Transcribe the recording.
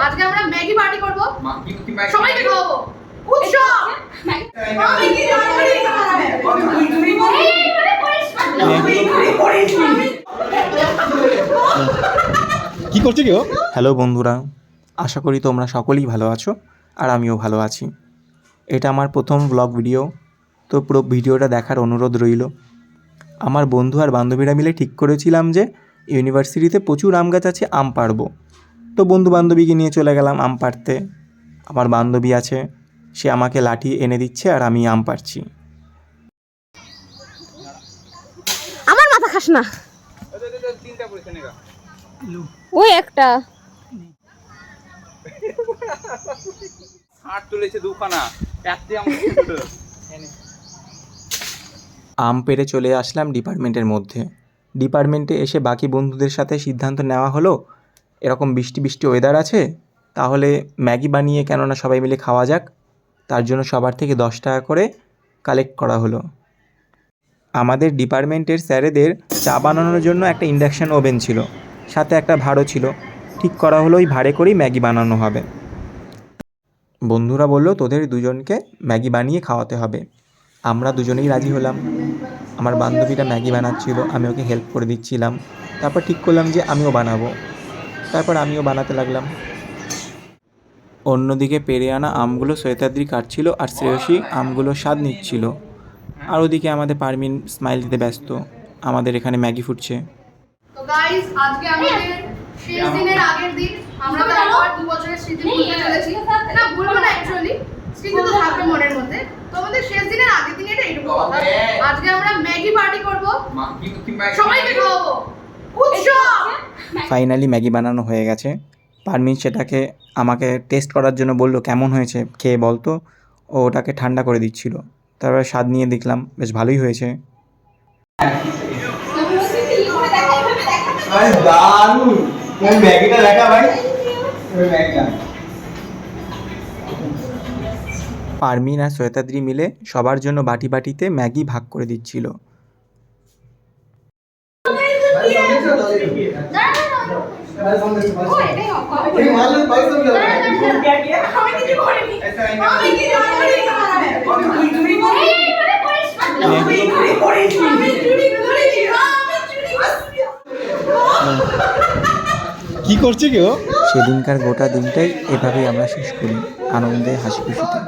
আজকে আমরা Maggi party করব, সবাইকে খাওয়াবো। উৎসব কি করছো কেউ? হ্যালো বন্ধুরা, আশা করি তোমরা সকলেই ভালো আছো আর আমিও ভালো আছি। এটা আমার প্রথম ব্লগ ভিডিও, তো পুরো ভিডিওটা দেখার অনুরোধ রইল। আমার বন্ধু আর বান্ধবীরা মিলে ঠিক করেছিলাম যে ইউনিভার্সিটিতে প্রচুর আম গাছ আছে, আম পাড়বো। তো বন্ধু বান্ধবীকে নিয়ে চলে গেলাম আম পাড়তে। আমার বান্ধবী আছে, সে আমাকে লাঠি এনে দিচ্ছে আর আমি আম পাড়ছি। আমার মাথা খাস না, ওই একটা আম পেড়ে চলে আসলাম ডিপার্টমেন্টের মধ্যে। ডিপার্টমেন্টে এসে বাকি বন্ধুদের সাথে সিদ্ধান্ত নেওয়া হলো, এরকম বৃষ্টি বৃষ্টি ওয়েদার আছে, তাহলে ম্যাগি বানিয়ে কেননা সবাই মিলে খাওয়া যাক। তার জন্য সবার থেকে 10 টাকা করে কালেক্ট করা হলো। আমাদের ডিপার্টমেন্টের স্যারেদের চা বানানোর জন্য একটা ইন্ডাকশান ওভেন ছিল, সাথে একটা ভাঁড়ও ছিল। ঠিক করা হলো ওই ভাঁড়ে করেই ম্যাগি বানানো হবে। বন্ধুরা বলল তোদের দুজনকে ম্যাগি বানিয়ে খাওয়াতে হবে। আমরা দুজনেই রাজি হলাম। আমার বান্ধবীটা ম্যাগি বানাচ্ছিল, আমি ওকে হেল্প করে দিচ্ছিলাম। তারপর ঠিক করলাম যে আমিও বানাবো। তারপর আমিও বানাতে লাগলাম। অন্যদিকে পেরে আনা আমগুলো শ্বেতাদ্রি কাটছিল আর শ্রেয়সী আমগুলো স্বাদ নিচ্ছিল। আর ওদিকে আমাদের পারমিন স্মাইল দিতে ব্যস্ত। আমাদের এখানে ম্যাগি ফুটছে। তো গাইস, আজকে আমাদের শেষ দিনের আগের দিন। আমরা তো আবার 2 বছরের স্মৃতি ভুলতে চলেছি। না, ভুলবো না, অ্যাকচুয়ালি স্মৃতি তো থাকবে মনের মধ্যে। তো আমাদের শেষ দিনের আগের দিন এটা এইটুকু কথা। আজকে আমরা ম্যাগি পার্টি করব, সবাইকে খাওয়াবো। উৎসব। ফাইনালি ম্যাগি বানানো হয়ে গেছে। পারমিন সেটাকে আমাকে টেস্ট করার জন্য বলল, কেমন হয়েছে খেয়ে বলতো। ও ওটাকে ঠান্ডা করে দিচ্ছিল। তারপরে স্বাদ নিয়ে দেখলাম বেশ ভালোই হয়েছে। পারমিন আর শ্বেতাদ্রি মিলে সবার জন্য বাটি বাটিতে ম্যাগি ভাগ করে দিচ্ছিল। কি করছে কেউ? সেদিনকার গোটা দিনটাই এভাবেই আমরা শেষ করি, আনন্দে হাসি খুশিতে।